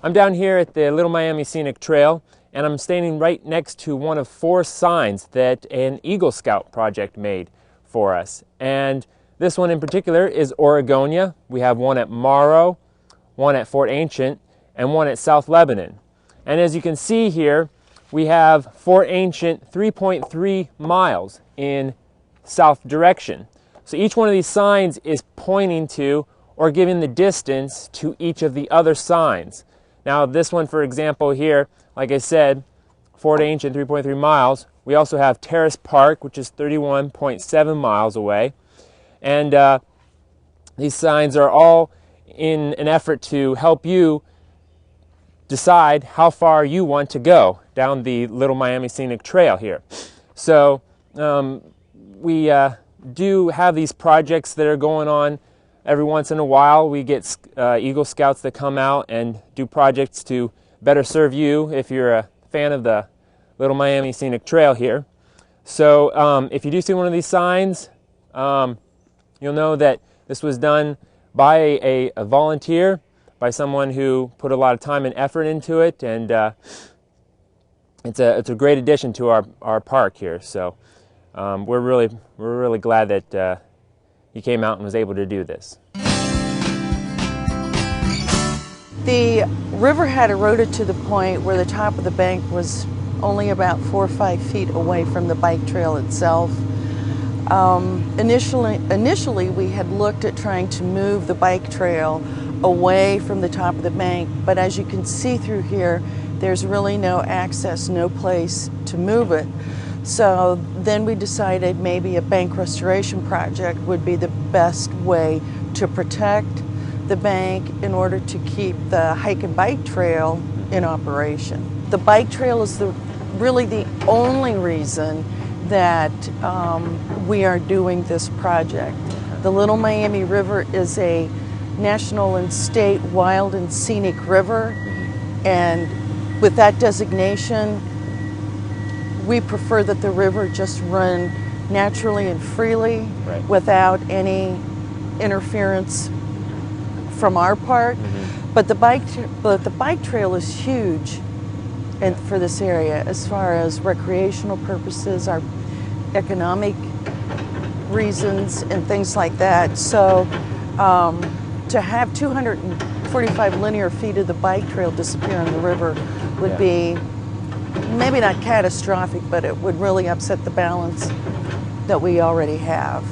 I'm down here at the Little Miami Scenic Trail, and I'm standing right next to one of 4 signs that an Eagle Scout project made for us. And this one in particular is Oregonia. We have one at Morrow, one at Fort Ancient, and one at South Lebanon. And as you can see here, we have Fort Ancient 3.3 miles in south direction. So each one of these signs is pointing to or giving the distance to each of the other signs. Now this one, for example, here, like I said, Fort Ancient 3.3 miles. We also have Terrace Park, which is 31.7 miles away. And these signs are all in an effort to help you decide how far you want to go down the Little Miami Scenic Trail here. So we do have these projects that are going on every once in a while. We get Eagle Scouts that come out and do projects to better serve you if you're a fan of the Little Miami Scenic Trail here. So if you do see one of these signs, you'll know that this was done by a volunteer, by someone who put a lot of time and effort into it, and it's a great addition to our park here. So we're really glad that he came out and was able to do this. The river had eroded to the point where the top of the bank was only about 4 or 5 feet away from the bike trail itself. Initially we had looked at trying to move the bike trail away from the top of the bank, but as you can see through here, there's really no access, no place to move it. So then we decided maybe a bank restoration project would be the best way to protect the bank in order to keep the hike and bike trail in operation. The bike trail is really the only reason that we are doing this project. The Little Miami River is a national and state wild and scenic river, and with that designation, we prefer that the river just run naturally and freely, right, without any interference from our part. But the bike trail is huge and for this area as far as recreational purposes, our economic reasons and things like that. So to have 245 linear feet of the bike trail disappear on the river would be maybe not catastrophic, but it would really upset the balance that we already have.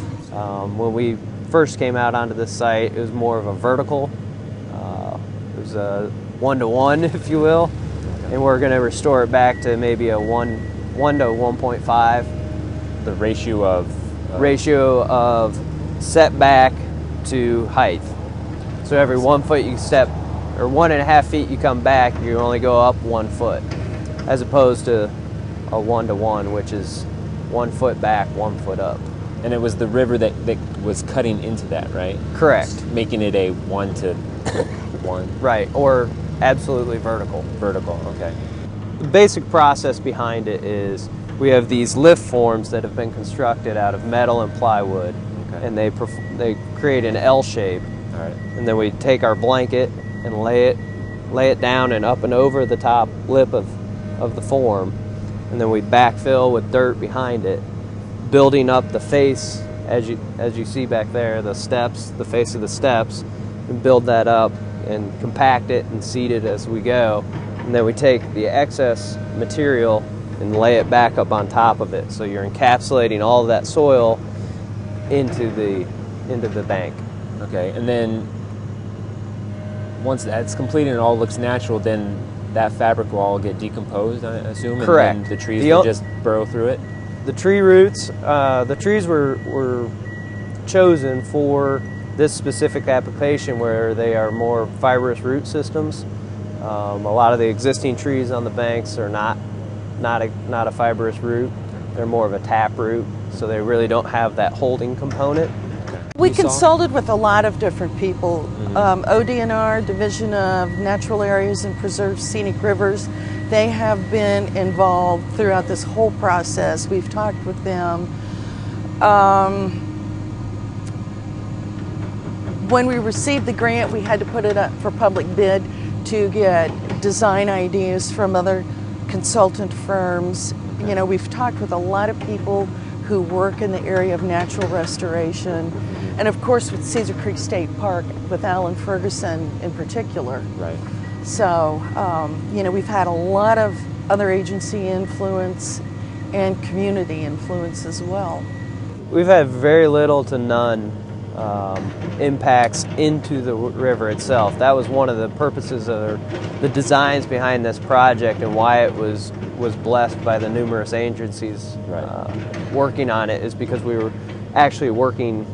When we first came out onto this site, it was more of a vertical. It was a 1-to-1, if you will, and we're going to restore it back to maybe a 1 to 1.5. The ratio of setback to height. So every 1 foot you step, or 1.5 feet you come back, you only go up 1 foot, as opposed to a 1-to-1, which is 1 foot back, 1 foot up. And it was the river that was cutting into that, right? Correct. Making it a 1-to-1. Right, or absolutely vertical. Vertical, okay. The basic process behind it is we have these lift forms that have been constructed out of metal and plywood, okay, and they create an L shape. All right. And then we take our blanket and lay it down and up and over the top lip of the form, and then we backfill with dirt behind it, building up the face as you see back there, the steps, the face of the steps, and build that up and compact it and seed it as we go. And then we take the excess material and lay it back up on top of it. So you're encapsulating all of that soil into the bank. Okay, and then once that's complete and it all looks natural, then that fabric will all get decomposed, I assume? Correct. And then the trees will just burrow through it? The tree roots, the trees were chosen for this specific application where they are more fibrous root systems. A lot of the existing trees on the banks are not a fibrous root. They're more of a tap root, so they really don't have that holding component. We consulted with a lot of different people. ODNR, Division of Natural Areas and Preserved Scenic Rivers, they have been involved throughout this whole process. We've talked with them. When we received the grant, we had to put it up for public bid. to get design ideas from other consultant firms. You know, we've talked with a lot of people who work in the area of natural restoration, and of course with Cedar Creek State Park, with Alan Ferguson in particular. Right. So, you know, we've had a lot of other agency influence and community influence as well. We've had very little to none impacts into the river itself. That was one of the purposes of the designs behind this project, and why it was blessed by the numerous agencies working on it, is because we were actually working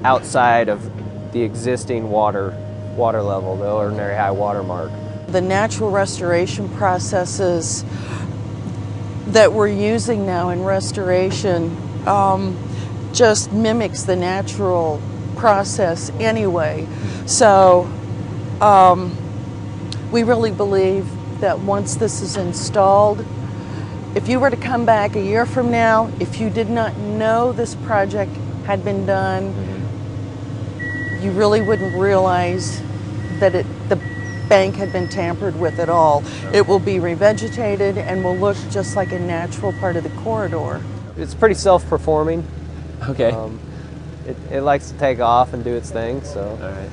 outside of the existing water level, the ordinary high water mark. The natural restoration processes that we're using now in restoration just mimics the natural process anyway. So we really believe that once this is installed, if you were to come back a year from now, if you did not know this project had been done, you really wouldn't realize that the bank had been tampered with at all. It will be revegetated and will look just like a natural part of the corridor. It's pretty self-performing. Okay. It likes to take off and do its thing, so. All right.